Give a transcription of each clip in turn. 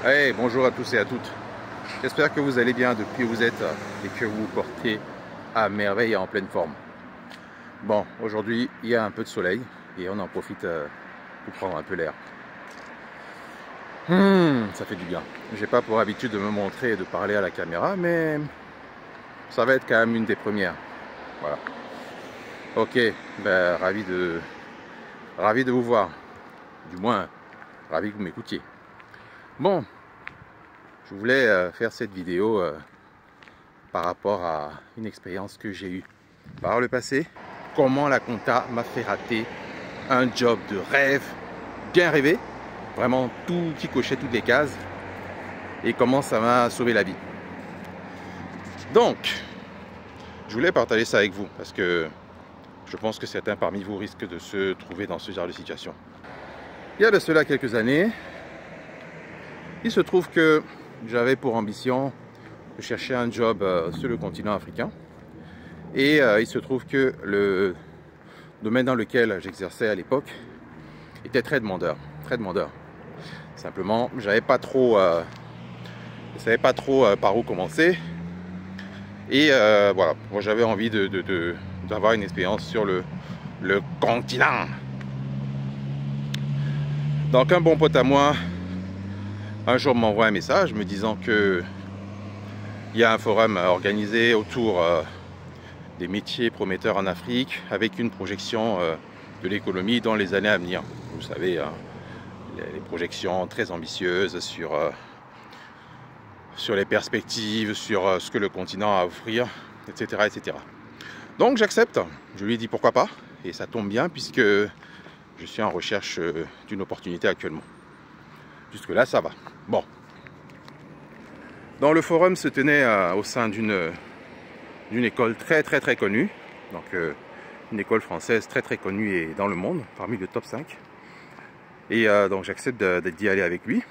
Hey, bonjour à tous et à toutes. J'espère que vous allez bien depuis où vous êtes et que vous vous portez à merveille et en pleine forme. Bon, aujourd'hui, il y a un peu de soleil et on en profite pour prendre un peu l'air. Ça fait du bien. J'ai pas pour habitude de me montrer et de parler à la caméra, mais ça va être quand même une des premières. Voilà. Ok, ben, ravi de vous voir. Du moins, ravi que vous m'écoutiez. Bon, je voulais faire cette vidéo par rapport à une expérience que j'ai eue par le passé. Comment la compta m'a fait rater un job de rêve, bien rêvé, vraiment tout qui cochait toutes les cases, et comment ça m'a sauvé la vie. Donc, je voulais partager ça avec vous parce que je pense que certains parmi vous risquent de se trouver dans ce genre de situation. Il y a de cela quelques années, il se trouve que j'avais pour ambition de chercher un job sur le continent africain. Et il se trouve que le domaine dans lequel j'exerçais à l'époque était très demandeur, très demandeur. Simplement, je savais pas trop par où commencer. Et voilà, moi j'avais envie d'avoir une expérience sur le continent. Donc un bon pote à moi, un jour m'envoie un message me disant que il y a un forum organisé autour des métiers prometteurs en Afrique avec une projection de l'économie dans les années à venir. Vous savez, les projections très ambitieuses sur les perspectives, sur ce que le continent a à offrir, etc., etc. Donc j'accepte, je lui ai dit pourquoi pas, et ça tombe bien puisque je suis en recherche d'une opportunité actuellement. Jusque là ça va. Bon. Dans le forum se tenait au sein d'une école très connue, donc une école française très connue et dans le monde, parmi le top 5. Et donc j'accepte d'y aller avec lui.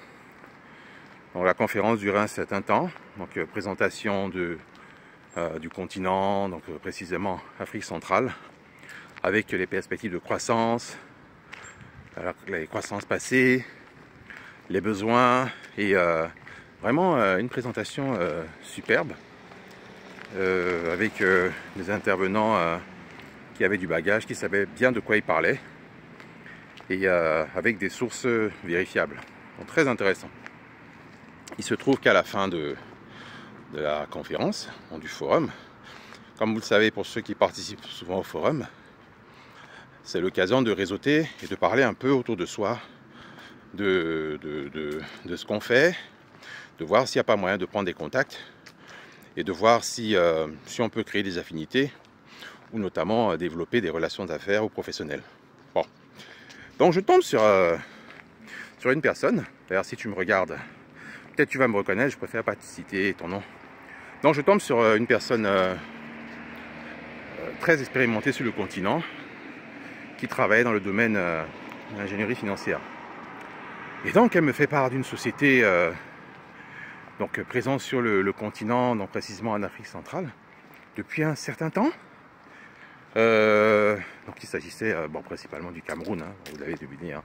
Donc la conférence durait un certain temps, donc présentation du continent, donc précisément Afrique centrale, avec les perspectives de croissance, les croissances passées, les besoins, et vraiment une présentation superbe, avec des intervenants qui avaient du bagage, qui savaient bien de quoi ils parlaient, et avec des sources vérifiables. Donc très intéressant. Il se trouve qu'à la fin de la conférence, du forum, comme vous le savez pour ceux qui participent souvent au forum, c'est l'occasion de réseauter et de parler un peu autour de soi, de ce qu'on fait, de voir s'il n'y a pas moyen de prendre des contacts et de voir si on peut créer des affinités ou notamment développer des relations d'affaires ou professionnelles. Bon. Donc je tombe sur une personne, d'ailleurs si tu me regardes, peut-être tu vas me reconnaître, je préfère pas te citer ton nom. Donc je tombe sur une personne très expérimentée sur le continent, qui travaille dans le domaine de l'ingénierie financière. Et donc elle me fait part d'une société donc présente sur le continent, donc précisément en Afrique centrale, depuis un certain temps. Donc il s'agissait principalement du Cameroun, hein, vous l'avez deviné, hein.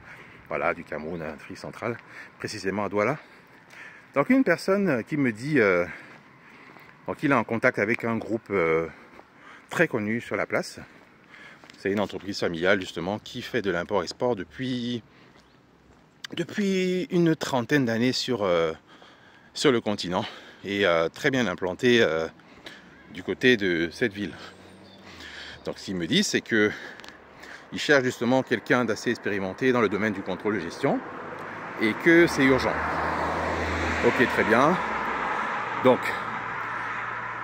Voilà, du Cameroun, Afrique centrale, précisément à Douala. Donc une personne qui me dit qu'il est en contact avec un groupe très connu sur la place. C'est une entreprise familiale justement qui fait de l'import-export depuis une trentaine d'années sur le continent et très bien implantée du côté de cette ville. Donc ce qu'il me dit, c'est que il cherche justement quelqu'un d'assez expérimenté dans le domaine du contrôle de gestion et que c'est urgent. Ok, très bien. Donc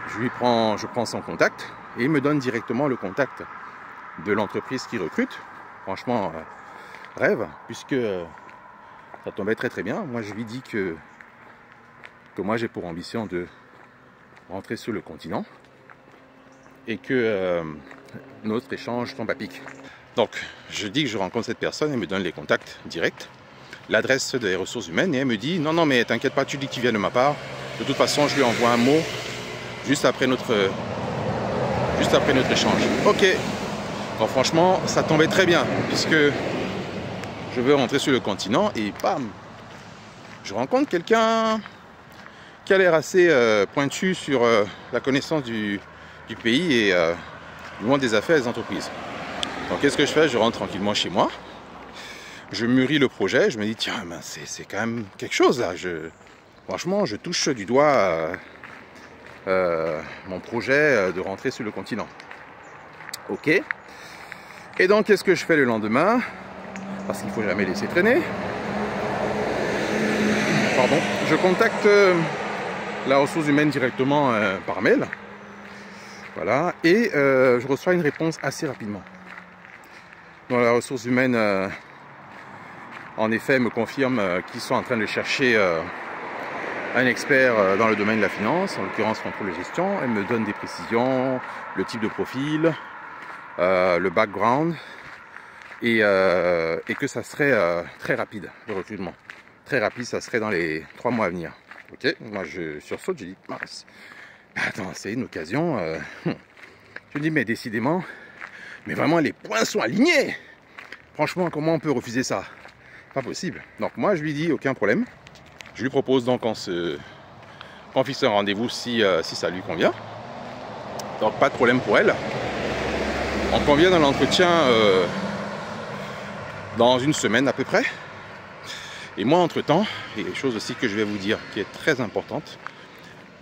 je prends son contact et il me donne directement le contact de l'entreprise qui recrute. Franchement, rêve, puisque ça tombait très bien. Moi je lui dis que moi j'ai pour ambition de rentrer sur le continent et que notre échange tombe à pic. Donc je dis que je rencontre cette personne, elle me donne les contacts directs, l'adresse des ressources humaines, et elle me dit non mais t'inquiète pas, tu dis que tu viens de ma part, de toute façon je lui envoie un mot juste après notre échange. Ok. Bon, franchement ça tombait très bien puisque je veux rentrer sur le continent et bam, je rencontre quelqu'un qui a l'air assez pointu sur la connaissance du pays et du monde des affaires et des entreprises. Donc qu'est-ce que je fais? Je rentre tranquillement chez moi, je mûris le projet, je me dis tiens, ben, c'est quand même quelque chose là. Franchement, je touche du doigt mon projet de rentrer sur le continent. Ok. Et donc qu'est-ce que je fais le lendemain? Parce qu'il ne faut jamais laisser traîner. Pardon. Je contacte la ressource humaine directement par mail. Voilà. Et je reçois une réponse assez rapidement. Donc la ressource humaine en effet me confirme qu'ils sont en train de chercher un expert dans le domaine de la finance, en l'occurrence contrôle de gestion. Elle me donne des précisions, le type de profil, le background, et que ça serait très rapide le recrutement. Très rapide, ça serait dans les 3 mois à venir. Ok, moi je sursaute, je dis mince, attends, c'est une occasion. Je dis mais décidément, mais vraiment les points sont alignés. Franchement, comment on peut refuser ça? Pas possible. Donc moi je lui dis aucun problème. Je lui propose donc qu'on fixe un rendez-vous si ça lui convient. Donc pas de problème pour elle. On convient dans l'entretien dans une semaine à peu près. Et moi entre temps, et chose aussi que je vais vous dire qui est très importante,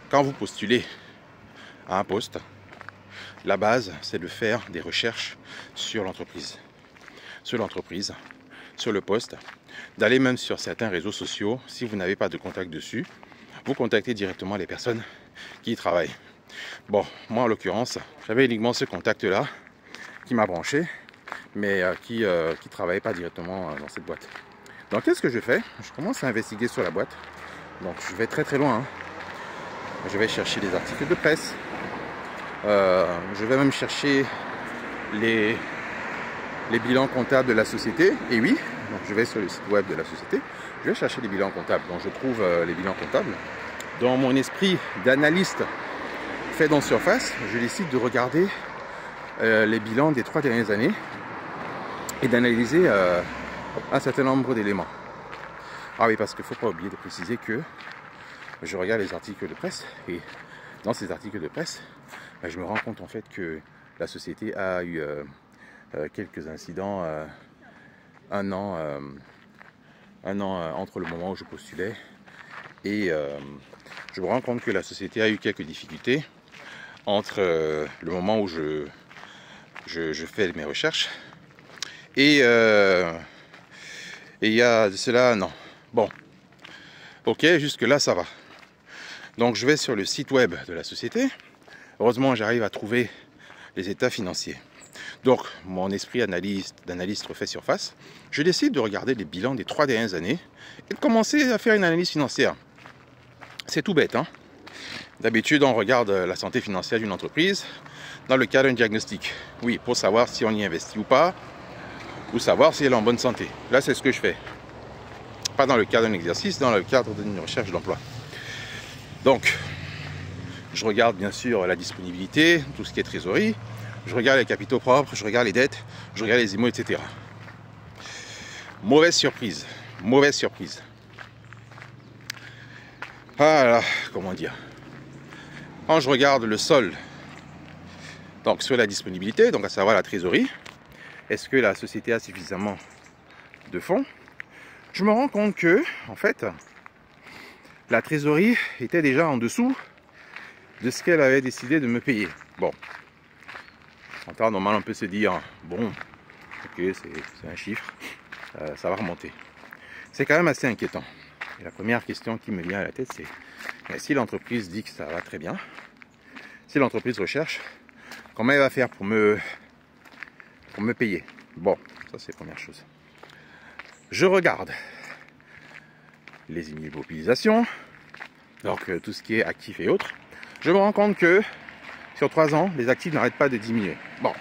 quand vous postulez à un poste, la base c'est de faire des recherches sur l'entreprise. Sur le poste, d'aller même sur certains réseaux sociaux. Si vous n'avez pas de contact dessus, vous contactez directement les personnes qui y travaillent. Bon, moi en l'occurrence, j'avais uniquement ce contact-là qui m'a branché, mais qui ne travaillait pas directement dans cette boîte. Donc qu'est-ce que je fais? Je commence à investiguer sur la boîte. Donc je vais très loin. Hein. Je vais chercher les articles de presse. Je vais même chercher les bilans comptables de la société. Et oui, donc je vais sur le site web de la société. Je vais chercher les bilans comptables. Donc je trouve les bilans comptables. Dans mon esprit d'analyste fait dans Surface, je décide de regarder les bilans des 3 dernières années et d'analyser un certain nombre d'éléments. Ah oui, parce qu'il ne faut pas oublier de préciser que je regarde les articles de presse et dans ces articles de presse, je me rends compte en fait que la société a eu quelques incidents un an entre le moment où je postulais et je me rends compte que la société a eu quelques difficultés entre le moment où je fais mes recherches et il y a de cela un an. Bon, ok, jusque là ça va. Donc je vais sur le site web de la société. Heureusement j'arrive à trouver les états financiers. Donc mon esprit d'analyste refait surface. Je décide de regarder les bilans des 3 dernières années et de commencer à faire une analyse financière. C'est tout bête, hein. D'habitude on regarde la santé financière d'une entreprise dans le cadre d'un diagnostic. Oui, pour savoir si on y investit ou pas, ou savoir si elle est en bonne santé. Là c'est ce que je fais. Pas dans le cadre d'un exercice, dans le cadre d'une recherche d'emploi. Donc, je regarde bien sûr la disponibilité, tout ce qui est trésorerie, je regarde les capitaux propres, je regarde les dettes, je regarde les IMO, etc. Mauvaise surprise, mauvaise surprise. Ah là, comment dire. Quand je regarde le solde, donc sur la disponibilité, donc à savoir la trésorerie, est-ce que la société a suffisamment de fonds? Je me rends compte que, en fait, la trésorerie était déjà en dessous de ce qu'elle avait décidé de me payer. Bon, en temps normal, on peut se dire, bon, ok, c'est un chiffre, ça va remonter. C'est quand même assez inquiétant. Et la première question qui me vient à la tête, c'est si l'entreprise dit que ça va très bien, si l'entreprise recherche, comment elle va faire pour me payer? Bon, ça c'est la première chose. Je regarde les immobilisations, donc tout ce qui est actifs et autres. Je me rends compte que sur 3 ans, les actifs n'arrêtent pas de diminuer. Bon,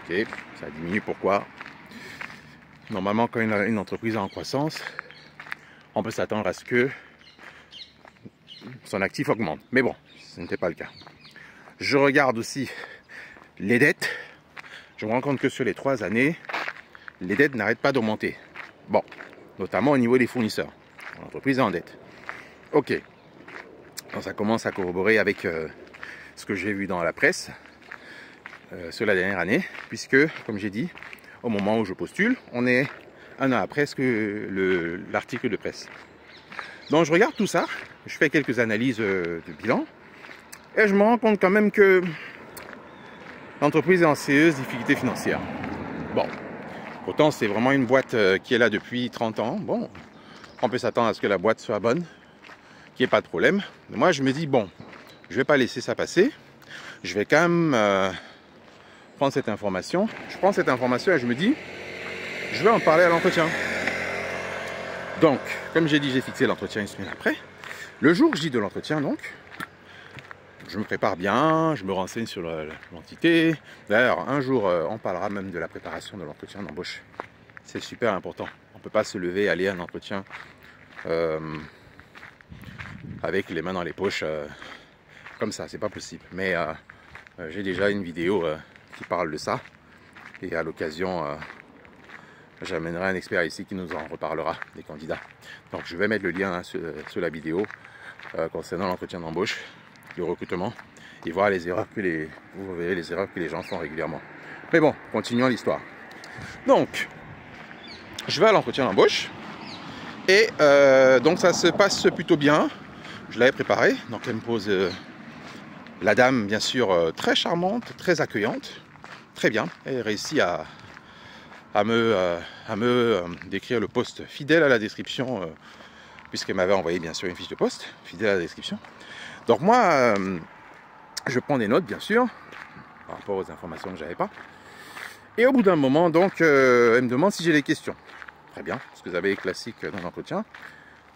ok, ça diminue pourquoi? Normalement, quand une entreprise est en croissance, on peut s'attendre à ce que son actif augmente. Mais bon, ce n'était pas le cas. Je regarde aussi les dettes. Je me rends compte que sur les 3 années, les dettes n'arrêtent pas d'augmenter. Bon, notamment au niveau des fournisseurs. L'entreprise est en dette. Ok. Donc ça commence à corroborer avec ce que j'ai vu dans la presse sur la dernière année, puisque, comme j'ai dit, au moment où je postule, on est un an après l'article de presse. Donc je regarde tout ça, je fais quelques analyses de bilan, et je me rends compte quand même que l'entreprise est en sérieuse difficulté financière. Bon, pourtant c'est vraiment une boîte qui est là depuis 30 ans. Bon, on peut s'attendre à ce que la boîte soit bonne, qu'il n'y ait pas de problème. Mais moi je me dis, bon, je ne vais pas laisser ça passer. Je vais quand même prendre cette information. Je prends cette information et je me dis, je vais en parler à l'entretien. Donc, comme j'ai dit, j'ai fixé l'entretien une semaine après. Le jour J de l'entretien, donc, je me prépare bien, je me renseigne sur l'entité. D'ailleurs, un jour, on parlera même de la préparation de l'entretien d'embauche. C'est super important. On ne peut pas se lever et aller à un entretien avec les mains dans les poches comme ça, c'est pas possible. Mais j'ai déjà une vidéo qui parle de ça. Et à l'occasion, j'amènerai un expert ici qui nous en reparlera des candidats. Donc je vais mettre le lien sur la vidéo concernant l'entretien d'embauche, le recrutement, et voir les erreurs vous verrez les erreurs que les gens font régulièrement. Mais bon, continuons l'histoire. Donc, je vais à l'entretien d'embauche et donc ça se passe plutôt bien. Je l'avais préparé, donc elle me pose la dame, bien sûr, très charmante, très accueillante, très bien. Elle réussit à me décrire le poste fidèle à la description, puisqu'elle m'avait envoyé bien sûr une fiche de poste, fidèle à la description. Donc moi, je prends des notes bien sûr, par rapport aux informations que j'avais pas. Et au bout d'un moment, donc, elle me demande si j'ai des questions. Très bien, parce que vous avez les classiques dans l'entretien.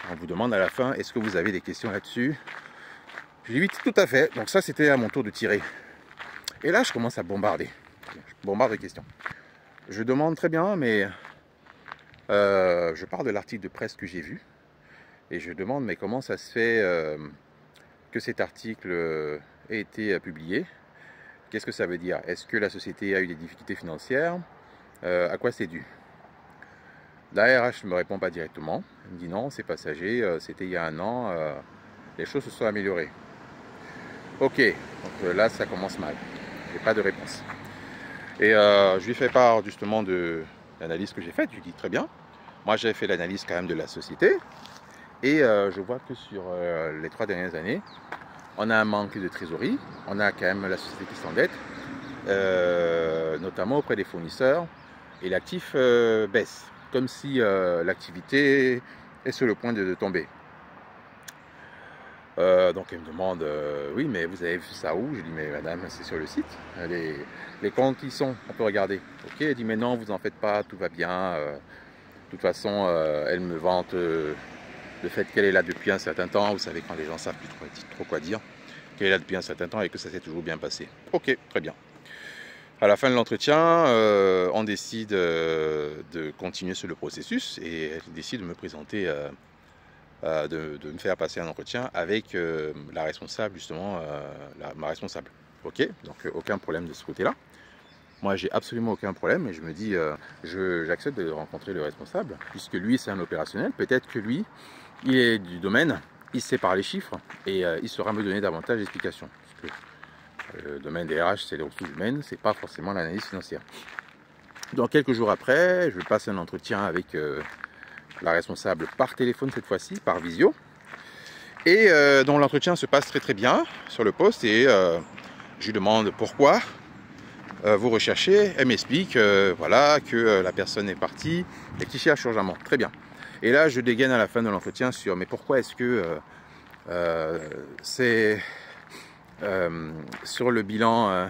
On vous demande à la fin, est-ce que vous avez des questions là-dessus? Je dis oui, tout à fait. Donc ça, c'était à mon tour de tirer. Et là, je commence à bombarder. Je bombarde de questions. Je demande très bien, mais je pars de l'article de presse que j'ai vu. Et je demande, mais comment ça se fait que cet article ait été publié? Qu'est-ce que ça veut dire? Est-ce que la société a eu des difficultés financières? À quoi c'est dû? La RH ne me répond pas directement. Elle me dit non, c'est passager, c'était il y a un an, les choses se sont améliorées. Ok, donc là ça commence mal. J'ai pas de réponse. Et je lui fais part justement de l'analyse que j'ai faite. Je lui dis très bien. Moi j'ai fait l'analyse quand même de la société. Et je vois que sur les 3 dernières années, on a un manque de trésorerie. On a quand même la société qui s'endette, notamment auprès des fournisseurs. Et l'actif baisse, comme si l'activité est sur le point de tomber. Donc elle me demande, oui mais vous avez vu ça où? Je dis mais madame c'est sur le site, les comptes ils sont, on peut regarder. Ok, elle dit mais non vous en faites pas, tout va bien. De toute façon elle me vante le fait qu'elle est là depuis un certain temps, vous savez quand les gens savent plus trop quoi dire, qu'elle est là depuis un certain temps et que ça s'est toujours bien passé. Ok, très bien. À la fin de l'entretien, on décide de continuer sur le processus et elle décide de me présenter de me faire passer un entretien avec la responsable, justement, ma responsable. Ok, donc aucun problème de ce côté-là. Moi, j'ai absolument aucun problème et je me dis, j'accepte de rencontrer le responsable, puisque lui, c'est un opérationnel. Peut-être que lui, il est du domaine, il sait parler chiffres et il saura me donner davantage d'explications. Parce que le domaine des RH, c'est les ressources humaines, c'est pas forcément l'analyse financière. Donc, quelques jours après, je passe un entretien avec la responsable par téléphone cette fois-ci, par visio. Et donc l'entretien se passe très bien sur le poste et je lui demande pourquoi vous recherchez. Elle m'explique voilà, que la personne est partie et qu'il cherche urgemment. Très bien. Et là je dégaine à la fin de l'entretien sur mais pourquoi est-ce que c'est sur le bilan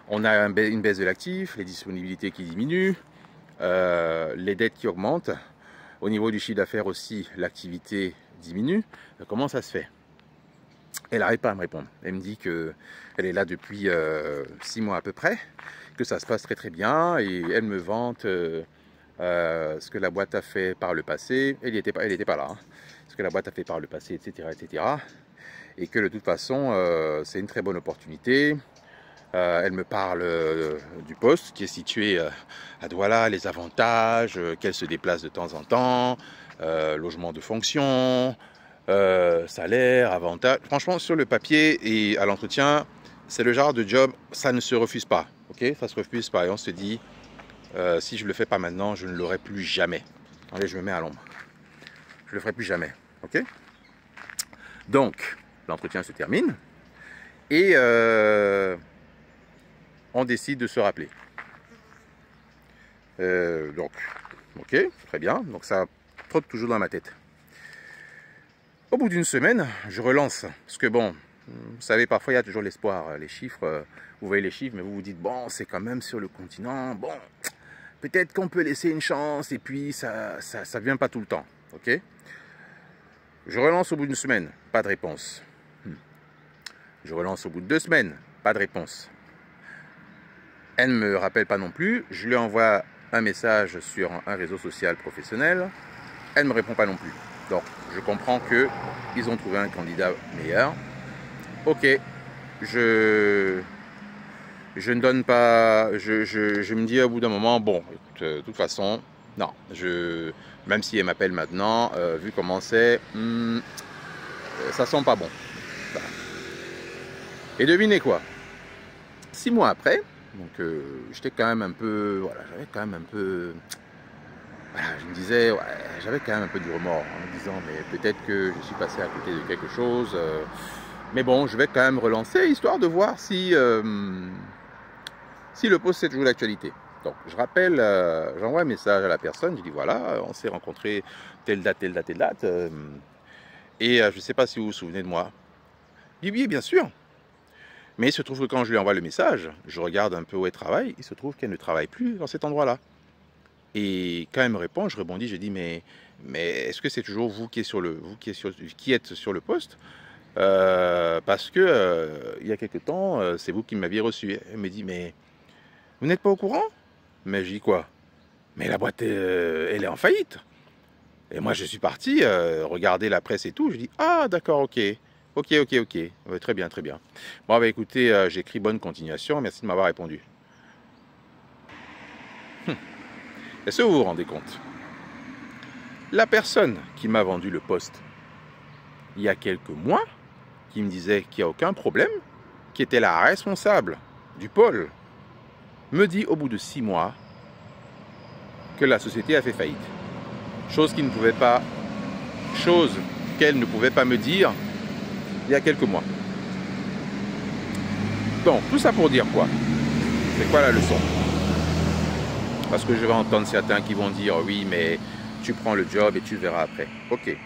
on a une baisse de l'actif, les disponibilités qui diminuent, les dettes qui augmentent. Au niveau du chiffre d'affaires aussi, l'activité diminue. Comment ça se fait? Elle n'arrive pas à me répondre. Elle me dit qu'elle est là depuis 6 mois à peu près, que ça se passe très très bien et elle me vante ce que la boîte a fait par le passé. Elle n'était pas là. Hein. Ce que la boîte a fait par le passé, etc. etc. Et que de toute façon, c'est une très bonne opportunité. Elle me parle du poste qui est situé à Douala, les avantages, qu'elle se déplace de temps en temps, logement de fonction, salaire, avantages. Franchement, sur le papier et à l'entretien, c'est le genre de job, ça ne se refuse pas. Ok, ça se refuse pas. Et on se dit, si je ne le fais pas maintenant, je ne l'aurai plus jamais. Allez, je me mets à l'ombre. Je ne le ferai plus jamais. Ok. Donc, l'entretien se termine. Et on décide de se rappeler. Donc, ok, très bien. Donc ça trotte toujours dans ma tête. Au bout d'une semaine, je relance. Parce que bon, vous savez, parfois il y a toujours l'espoir. Les chiffres, vous voyez les chiffres, mais vous vous dites, bon, c'est quand même sur le continent. Bon, peut-être qu'on peut laisser une chance. Et puis, ça vient pas tout le temps. Ok. Je relance au bout d'une semaine. Pas de réponse. Je relance au bout de 2 semaines. Pas de réponse. Elle ne me rappelle pas non plus. Je lui envoie un message sur un réseau social professionnel. Elle ne me répond pas non plus. Donc, je comprends qu'ils ont trouvé un candidat meilleur. Ok, je ne donne pas... Je me dis au bout d'un moment, bon, de toute façon, non. Même si elle m'appelle maintenant, vu comment c'est, ça sent pas bon. Voilà. Et devinez quoi? 6 mois après, donc j'étais quand même un peu... Voilà, j'avais quand même un peu... Voilà, je me disais, ouais, j'avais quand même un peu du remords en me disant, mais peut-être que je suis passé à côté de quelque chose. Mais bon, je vais quand même relancer, histoire de voir si le poste est toujours d'actualité. Donc, je rappelle, j'envoie un message à la personne, je dis, voilà, on s'est rencontrés telle date, telle date, telle date. Et je ne sais pas si vous vous souvenez de moi. Il dit, oui, bien sûr. Mais il se trouve que quand je lui envoie le message, je regarde un peu où elle travaille, il se trouve qu'elle ne travaille plus dans cet endroit-là. Et quand elle me répond, je rebondis, je dis mais est-ce que c'est toujours vous qui êtes sur le poste? Parce que il y a quelque temps, c'est vous qui m'aviez reçu. Elle me dit mais vous n'êtes pas au courant? Mais je dis quoi? Mais la boîte elle est en faillite. Et moi je suis parti regarder la presse et tout. Je dis ah d'accord, ok. Ok. Très bien, très bien. Bon bah écoutez, j'écris bonne continuation, merci de m'avoir répondu. Est-ce que vous vous rendez compte? La personne qui m'a vendu le poste il y a quelques mois, qui me disait qu'il n'y a aucun problème, qui était la responsable du pôle, me dit au bout de 6 mois que la société a fait faillite. Chose qu'elle ne pouvait pas me dire il y a quelques mois. Donc, tout ça pour dire quoi? C'est quoi la leçon? Parce que je vais entendre certains qui vont dire oui, mais tu prends le job et tu verras après. Ok.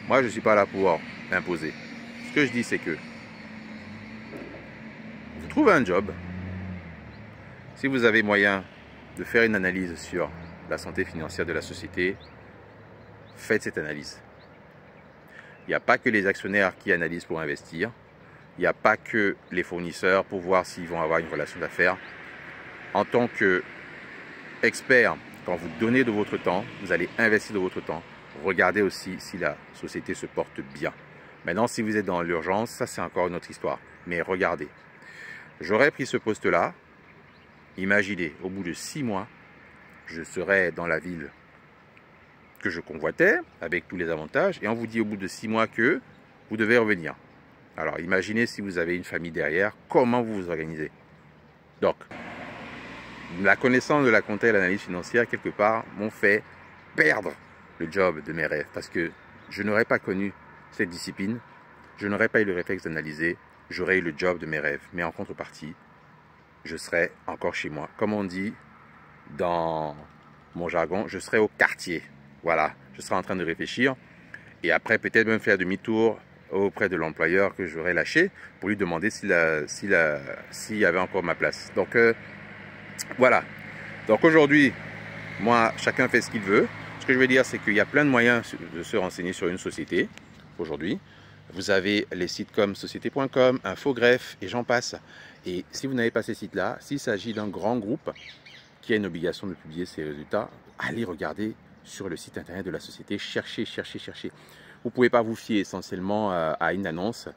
Moi, je ne suis pas là pour imposer. Ce que je dis, c'est que vous trouvez un job. Si vous avez moyen de faire une analyse sur la santé financière de la société, faites cette analyse. Il n'y a pas que les actionnaires qui analysent pour investir. Il n'y a pas que les fournisseurs pour voir s'ils vont avoir une relation d'affaires. En tant qu'expert, quand vous donnez de votre temps, vous allez investir de votre temps. Regardez aussi si la société se porte bien. Maintenant, si vous êtes dans l'urgence, ça c'est encore une autre histoire. Mais regardez, j'aurais pris ce poste-là. Imaginez, au bout de 6 mois, je serais dans la ville que je convoitais, avec tous les avantages, et on vous dit au bout de 6 mois que vous devez revenir. Alors, imaginez si vous avez une famille derrière, comment vous vous organisez. Donc, la connaissance de la compta et l'analyse financière, quelque part, m'ont fait perdre le job de mes rêves, parce que je n'aurais pas connu cette discipline, je n'aurais pas eu le réflexe d'analyser, j'aurais eu le job de mes rêves. Mais en contrepartie, je serais encore chez moi. Comme on dit dans mon jargon, je serais au quartier. Voilà, je serais en train de réfléchir et après peut-être même faire demi-tour auprès de l'employeur que j'aurais lâché pour lui demander s'il y avait encore ma place. Donc voilà. Donc aujourd'hui, moi, chacun fait ce qu'il veut. Ce que je veux dire, c'est qu'il y a plein de moyens de se renseigner sur une société aujourd'hui. Vous avez les sites comme société.com, Infogreffe et j'en passe. Et si vous n'avez pas ces sites-là, s'il s'agit d'un grand groupe qui a une obligation de publier ses résultats, allez regarder sur le site internet de la société, cherchez. Vous ne pouvez pas vous fier essentiellement à une annonce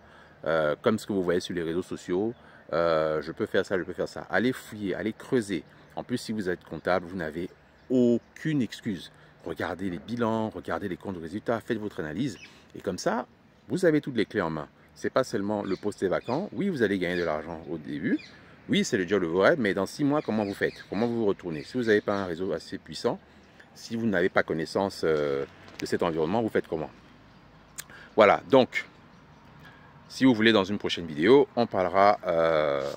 comme ce que vous voyez sur les réseaux sociaux. Je peux faire ça, je peux faire ça. Allez fouiller, allez creuser. En plus, si vous êtes comptable, vous n'avez aucune excuse. regardez les bilans, regardez les comptes de résultats, faites votre analyse. Et comme ça, vous avez toutes les clés en main. Ce n'est pas seulement le poste est vacant. Oui, vous allez gagner de l'argent au début. Oui, c'est le job de vos rêves, mais dans 6 mois, comment vous faites? Comment vous vous retournez? Si vous n'avez pas un réseau assez puissant, si vous n'avez pas connaissance de cet environnement, vous faites comment? Voilà, donc, si vous voulez, dans une prochaine vidéo, on parlera,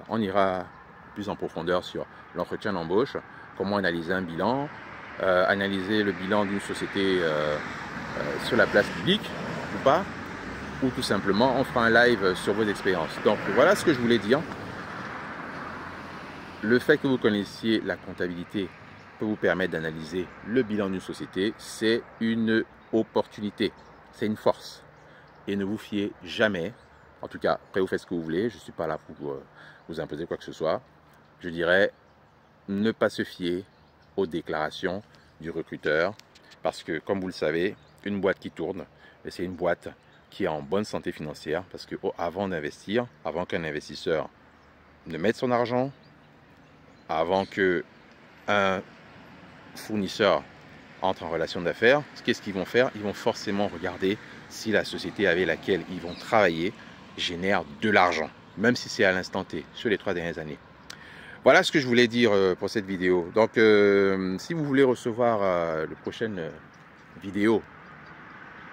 on ira plus en profondeur sur l'entretien d'embauche, comment analyser un bilan, analyser le bilan d'une société sur la place publique ou pas, ou tout simplement on fera un live sur vos expériences. Donc voilà ce que je voulais dire. Le fait que vous connaissiez la comptabilité peut vous permettre d'analyser le bilan d'une société, c'est une opportunité, c'est une force. Et ne vous fiez jamais, en tout cas, après vous faites ce que vous voulez, je ne suis pas là pour vous imposer quoi que ce soit. Je dirais ne pas se fier aux déclarations du recruteur, parce que comme vous le savez, une boîte qui tourne, c'est une boîte qui est en bonne santé financière, parce que avant d'investir, avant qu'un investisseur ne mette son argent, avant qu'un fournisseur entre en relation d'affaires, qu'est-ce qu'ils vont faire? Ils vont forcément regarder si la société avec laquelle ils vont travailler génère de l'argent, même si c'est à l'instant T, sur les 3 dernières années. Voilà ce que je voulais dire pour cette vidéo. Donc, si vous voulez recevoir la prochaine vidéo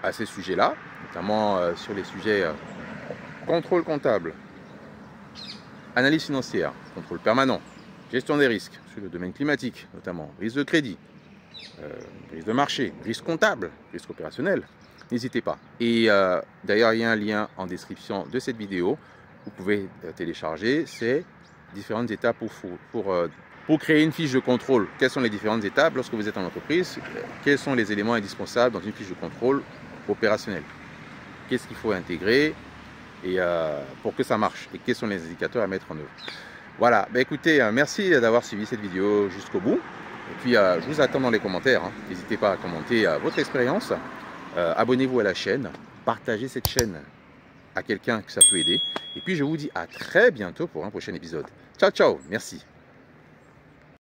à ces sujets-là, notamment sur les sujets contrôle comptable, analyse financière, contrôle permanent, gestion des risques, sur le domaine climatique, notamment risque de crédit, risque de marché, risque comptable, risque opérationnel, n'hésitez pas. Et d'ailleurs, il y a un lien en description de cette vidéo. Vous pouvez télécharger. C'est différentes étapes pour créer une fiche de contrôle. Quelles sont les différentes étapes lorsque vous êtes en entreprise? Quels sont les éléments indispensables dans une fiche de contrôle opérationnelle? Qu'est-ce qu'il faut intégrer et pour que ça marche? Et quels sont les indicateurs à mettre en œuvre? Voilà, bah écoutez, merci d'avoir suivi cette vidéo jusqu'au bout. Et puis, je vous attends dans les commentaires. N'hésitez pas à commenter votre expérience. Abonnez-vous à la chaîne. Partagez cette chaîne à quelqu'un que ça peut aider. Et puis, je vous dis à très bientôt pour un prochain épisode. Ciao, ciao. Merci.